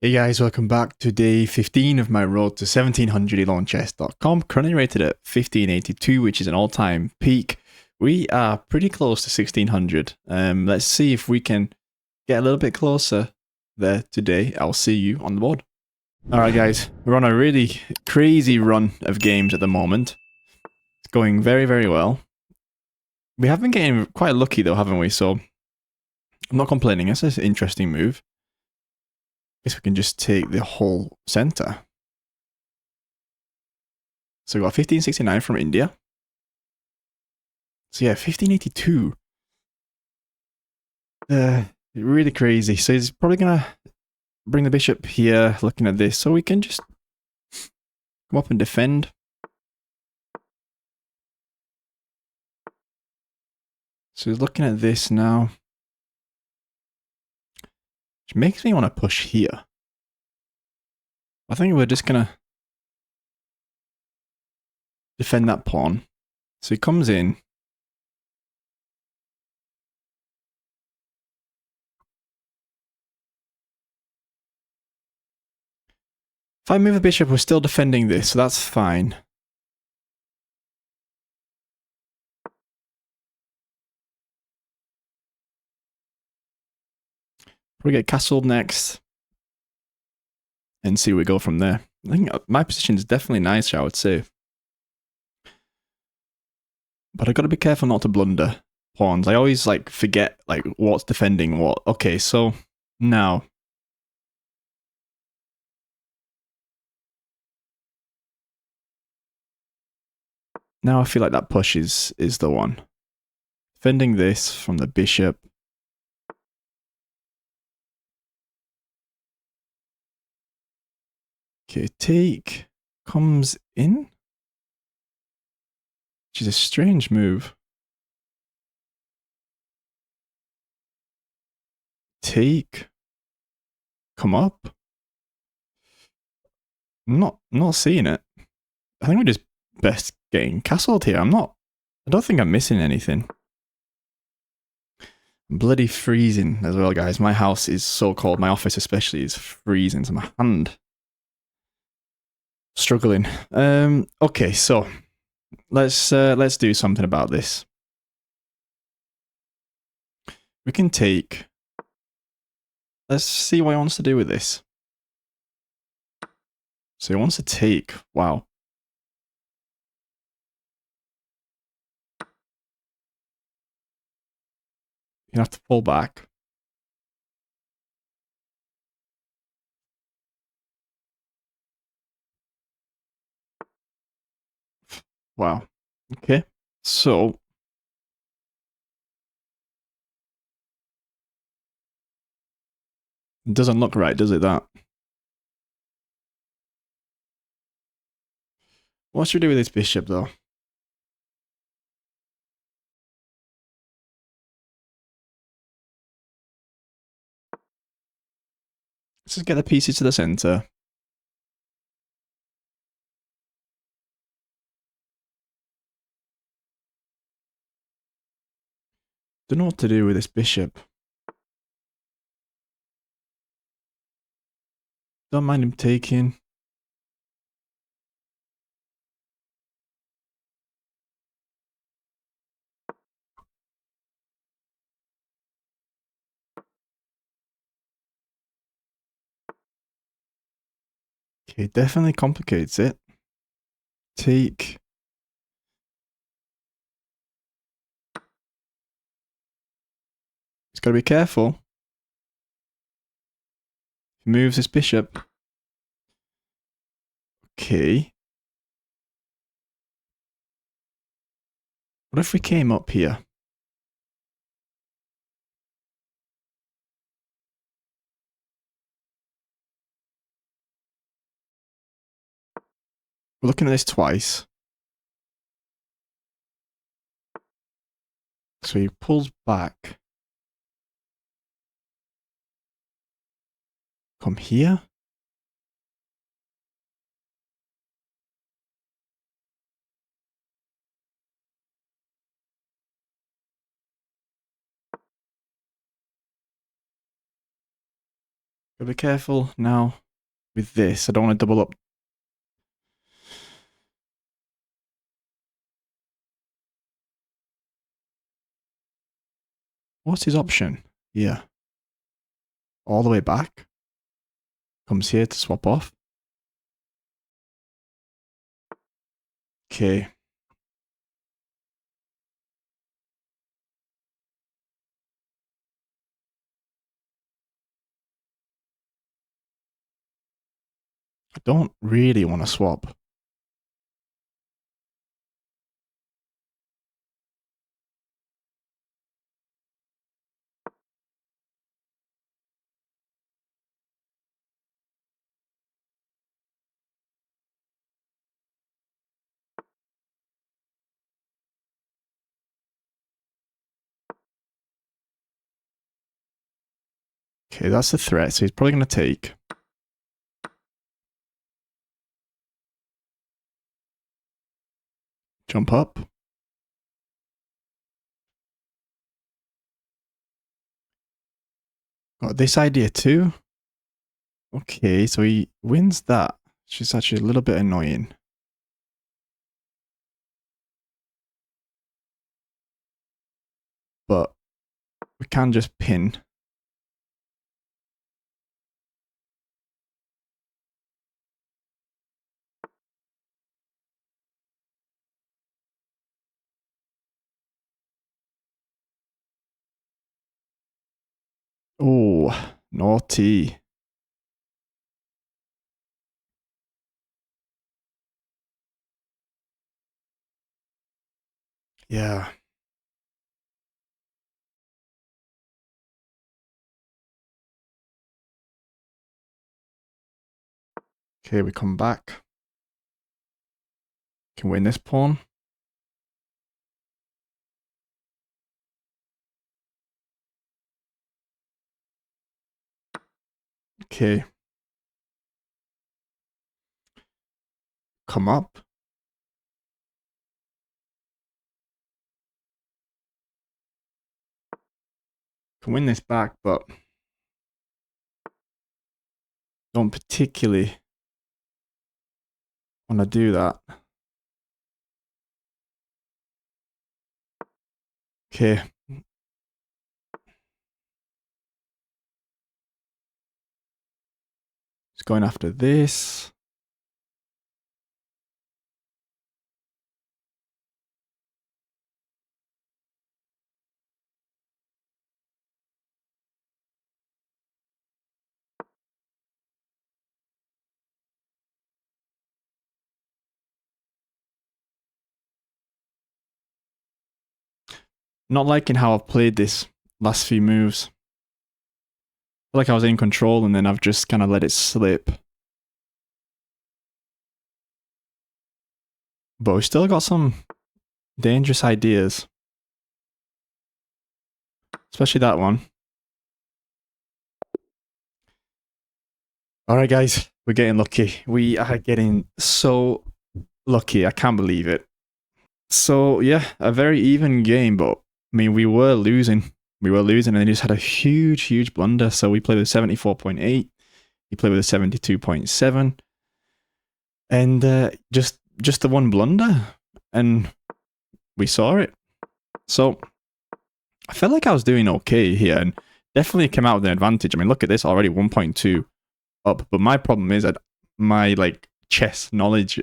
Hey guys, welcome back to day 15 of my road to 1700elonchess.com. Currently rated at 1582, which is an all-time peak. We are pretty close to 1600. Let's see if we can get a little bit closer there today. I'll see you on the board. Alright guys, we're on a really crazy run of games at the moment. It's going very, very well. We have been getting quite lucky though, haven't we? So I'm not complaining. It's an interesting move. Guess we can just take the whole center. So we got 1569 from India. So yeah, 1582. Really crazy. So he's probably gonna bring the bishop here, looking at this. So we can just come up and defend. So he's looking at this now. Which makes me want to push here. I think we're just gonna defend that pawn. So he comes in. If I move the bishop, we're still defending this, so that's fine. We'll get castled next. And see where we go from there. I think my position is definitely nicer, I would say. But I gotta be careful not to blunder pawns. I always like forget like what's defending what. Okay, so now I feel like that push is the one. Defending this from the bishop. Okay, take comes in. Which is a strange move. Take. Come up. Not seeing it. I think we're just best getting castled here. I don't think I'm missing anything. I'm bloody freezing as well, guys. My house is so cold. My office especially is freezing. So my hand struggling. Okay, so let's do something about this. We can take. Let's see what he wants to do with this. So he wants to take. Wow. You have to pull back. Wow. Okay. So it doesn't look right, does it? That. What should we do with this bishop, though? Let's just get the pieces to the center. Don't know what to do with this bishop. Don't mind him taking. Okay, definitely complicates it. Take. He's got to be careful. He moves his bishop. Okay. What if we came up here? We're looking at this twice. So he pulls back. Come here. Gotta be careful now with this. I don't want to double up. What's his option? Yeah. All the way back. Comes here to swap off. Okay. I don't really want to swap. Okay, that's the threat. So he's probably going to take. Jump up. Got this idea too. Okay, so he wins that. Which is actually a little bit annoying. But we can just pin. Oh, naughty. Yeah. Okay, we come back. Can win this pawn. Okay. Come up. Can win this back, but don't particularly want to do that. Okay. Just going after this. Not liking how I've played this last few moves. I feel like I was in control and then I've just kind of let it slip. But we still got some dangerous ideas. Especially that one. Alright guys, we're getting lucky. We are getting so lucky. I can't believe it. So yeah, a very even game, but I mean we were losing. We were losing and they just had a huge blunder. So we played with 74.8. He played with a 72.7. And just the one blunder. And we saw it. So I felt like I was doing okay here and definitely came out with an advantage. I mean, look at this already, 1.2 up. But my problem is that my like chess knowledge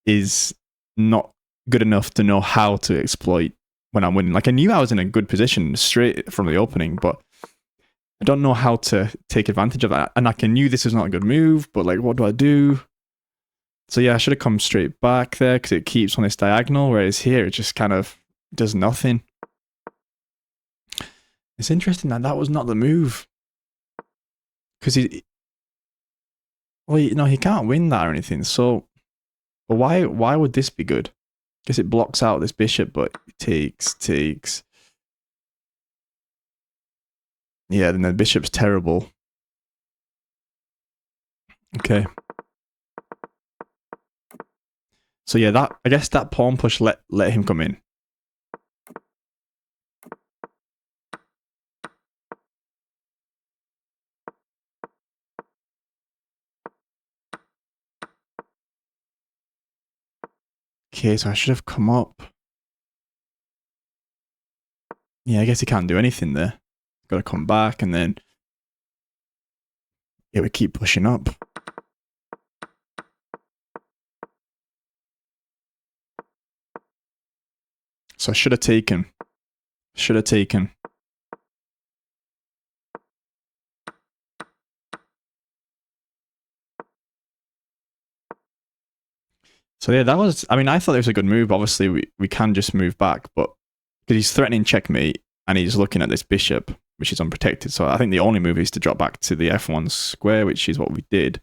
is not good enough to know how to exploit when I'm winning. Like I knew I was in a good position straight from the opening, but I don't know how to take advantage of that. And like I knew this was not a good move, but like what do I do? So yeah, I should have come straight back there because it keeps on this diagonal, whereas here it just kind of does nothing. It's interesting that that was not the move. Because well, you know, he can't win that or anything. So, but why would this be good? Guess it blocks out this bishop, but it takes. Yeah, then the bishop's terrible. Okay. So yeah, that I guess that pawn push let him come in. Okay, so I should have come up. Yeah, I guess he can't do anything there. Got to come back, and then it would keep pushing up. So I should have taken. Should have taken. So yeah, that was. I mean, I thought it was a good move. Obviously, we can just move back, but because he's threatening checkmate and he's looking at this bishop, which is unprotected. So I think the only move is to drop back to the f1 square, which is what we did.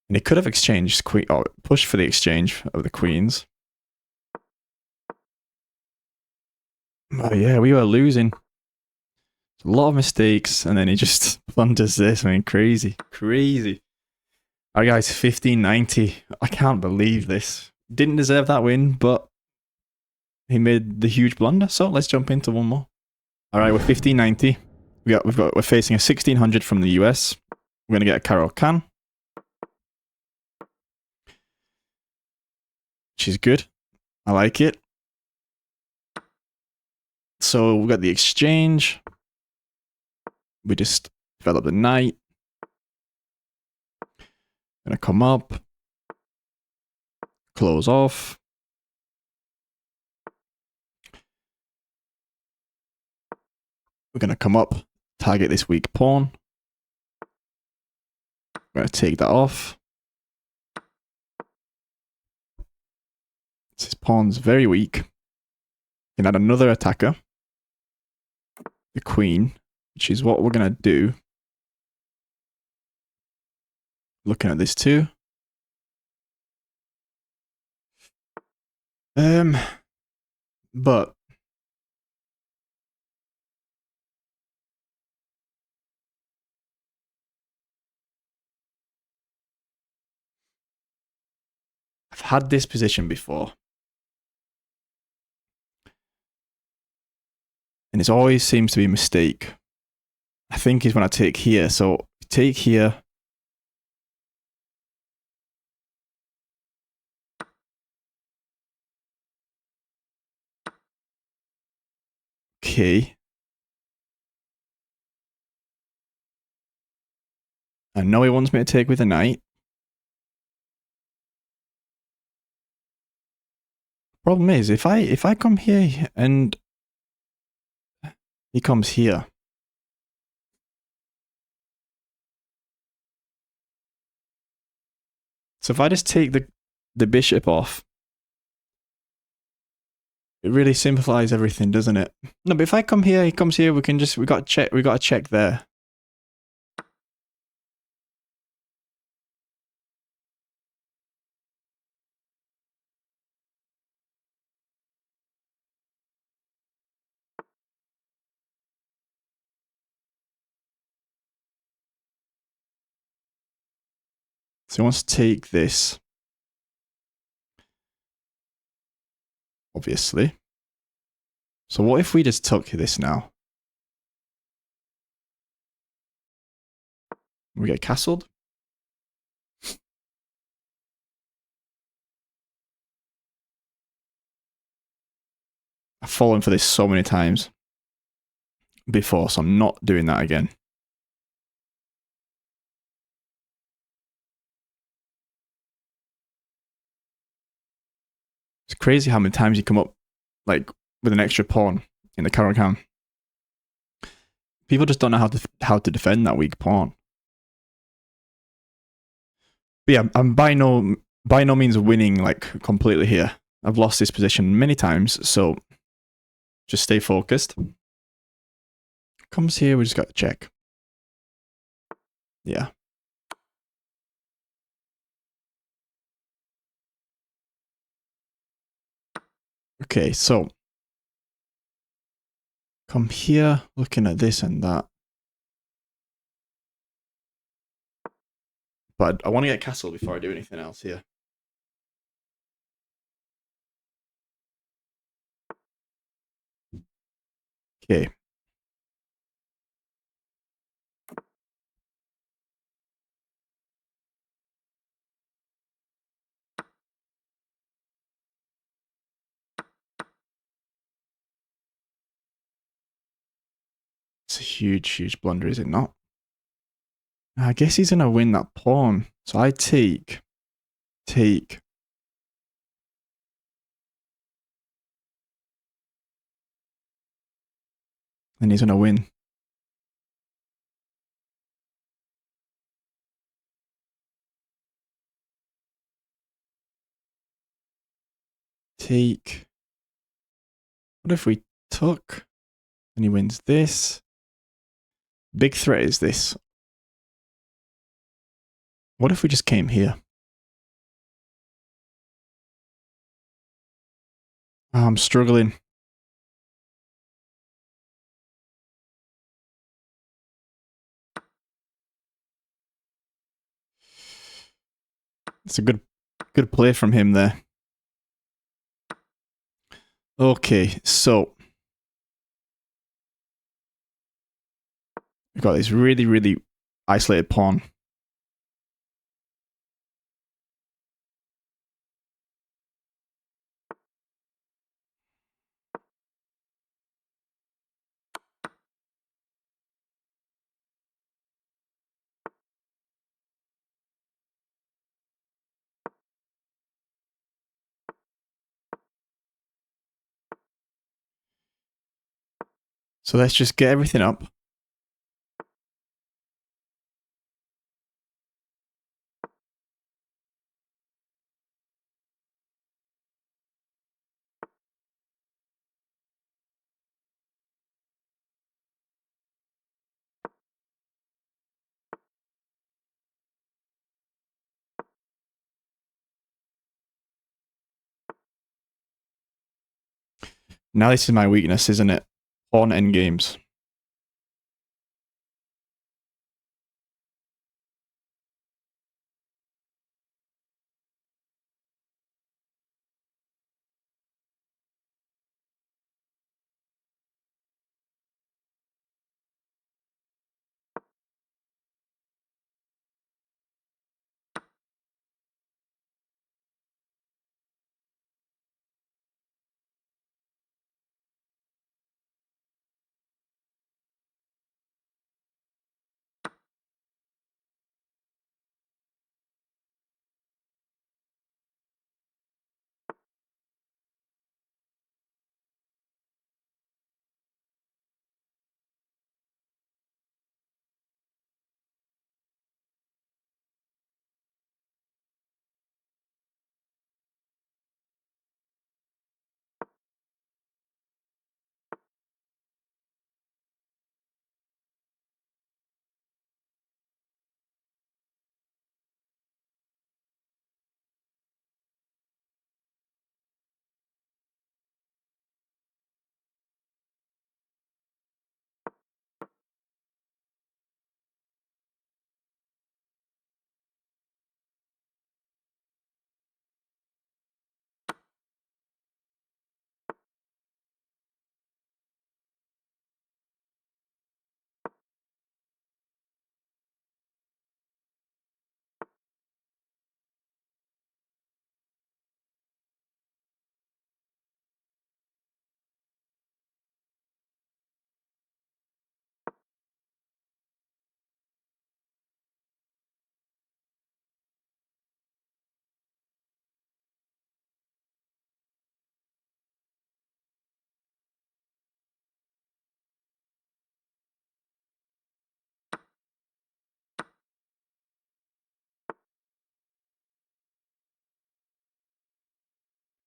And he could have exchanged queen or pushed for the exchange of the queens. Oh yeah, we were losing. A lot of mistakes, and then he just blunders this. I mean, crazy, crazy. All right, guys, 1590. I can't believe this. Didn't deserve that win, but he made the huge blunder. So let's jump into one more. All right, we're 1590. We're facing a 1600 from the US. We're gonna get a Carol Can, which is good. I like it. So we got the exchange. We just develop the knight. Gonna come up, close off. We're gonna come up, target this weak pawn. We're gonna take that off. This pawn's very weak. We can add another attacker, the queen, which is what we're gonna do. Looking at this too. But I've had this position before. And it always seems to be a mistake. I think is when I take here. So take here. Okay. I know he wants me to take with a knight. Problem is, if I come here and he comes here. So if I just take the bishop off, it really simplifies everything, doesn't it? No, but if I come here, he comes here, we got to check there. So he wants to take this. Obviously. So what if we just took this now? We get castled. I've fallen for this so many times before, so I'm not doing that again. It's crazy how many times you come up like with an extra pawn in the Caro-Kann. People just don't know how to defend that weak pawn. But yeah, I'm by no means winning like completely here. I've lost this position many times, so just stay focused. Comes here, we just got to check. Yeah. Okay, so come here, looking at this and that. But I want to get castle before I do anything else here. Okay. It's a huge, huge blunder, is it not? I guess he's going to win that pawn. So I take. And he's going to win. Take. What if we took? And he wins this. Big threat is this. What if we just came here? Oh, I'm struggling. It's a good play from him there. Okay, so we've got this really, really isolated pawn. So let's just get everything up. Now this is my weakness, isn't it? Pawn endgames.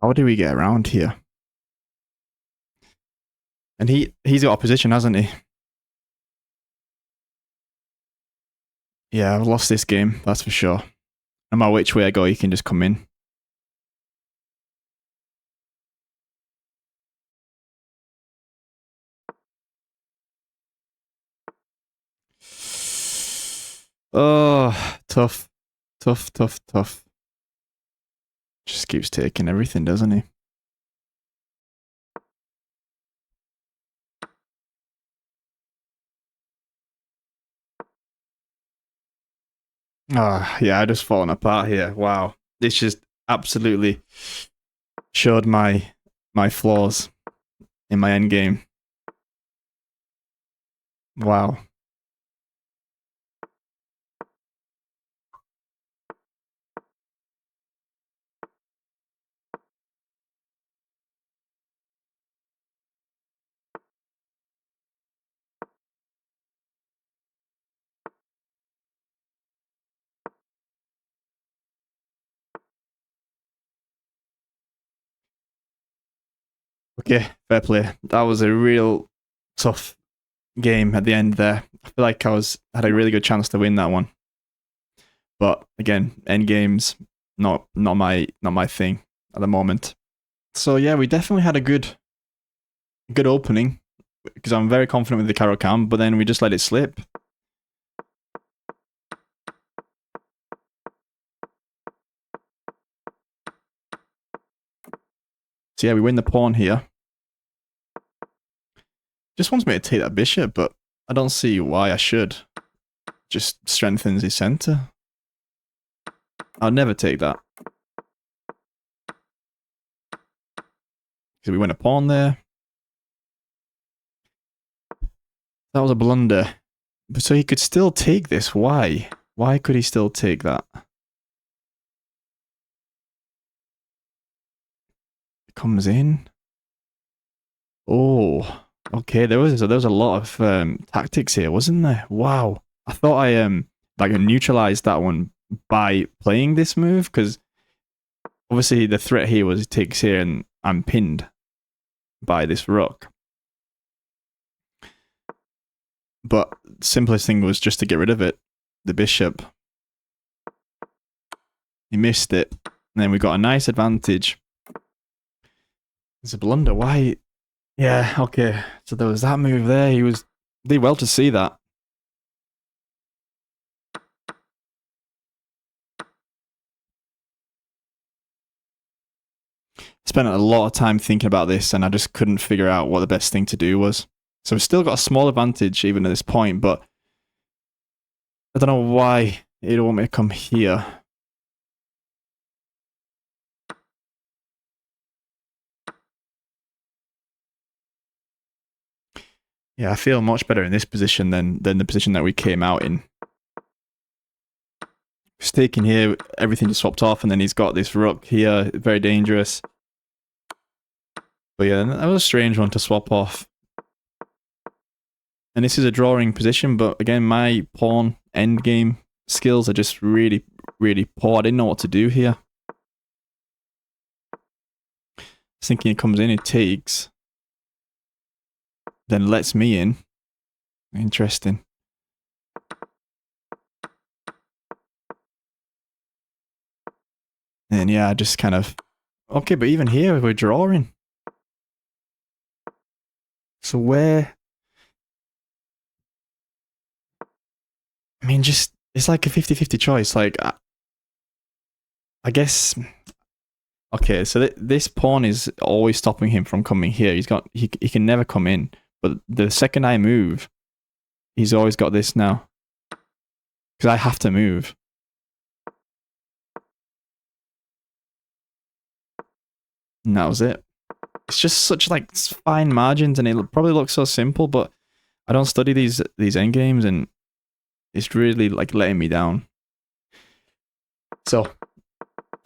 How do we get around here? And he's got opposition, hasn't he? Yeah, I've lost this game, that's for sure. No matter which way I go, he can just come in. Oh, tough. Tough. Just keeps taking everything, doesn't he? Ah, yeah, I just fallen apart here. Wow. This just absolutely showed my flaws in my end game. Wow. Okay, fair play. That was a real tough game at the end there. I feel like had a really good chance to win that one. But again, Endgame's not my thing at the moment. So yeah, we definitely had a good opening because I'm very confident with the Carol Cam, but then we just let it slip. So yeah, we win the pawn here. Just wants me to take that bishop, but I don't see why I should. Just strengthens his center. I'll never take that. Because we win a pawn there. That was a blunder. But so he could still take this. Why? Why could he still take that? It comes in. Oh, okay. There was a lot of tactics here, wasn't there? Wow. I thought I like neutralized that one by playing this move because obviously the threat here was he takes here and I'm pinned by this rook. But the simplest thing was just to get rid of it. The bishop. He missed it. And then we got a nice advantage. It's a blunder. Why? Yeah, okay. So there was that move there. Did well to see that. Spent a lot of time thinking about this and I just couldn't figure out what the best thing to do was. So we've still got a small advantage even at this point, but I don't know why it don't want me to come here. Yeah, I feel much better in this position than the position that we came out in. He's taking here, everything just swapped off, and then he's got this rook here, very dangerous. But yeah, that was a strange one to swap off. And this is a drawing position, but again, my pawn endgame skills are just really, really poor. I didn't know what to do here. I was thinking it comes in, it takes. Then lets me in. Interesting. And yeah, I just kind of... Okay, but even here, we're drawing. So where... I mean, just... It's like a 50-50 choice. Like, I guess... Okay, so this pawn is always stopping him from coming here. He can never come in. But the second I move, he's always got this now. Because I have to move. And that was it. It's just such like fine margins, and it probably looks so simple, but I don't study these endgames, and it's really like letting me down. So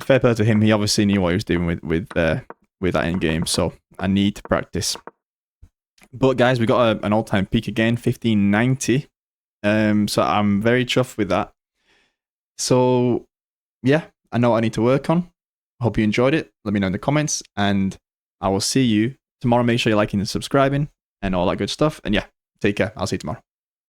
fair play to him. He obviously knew what he was doing with that endgame. So I need to practice. But guys, we got an all-time peak again, 1590. So I'm very chuffed with that. So yeah, I know what I need to work on. I hope you enjoyed it. Let me know in the comments, and I will see you tomorrow. Make sure you're liking and subscribing and all that good stuff. And yeah, take care. I'll see you tomorrow.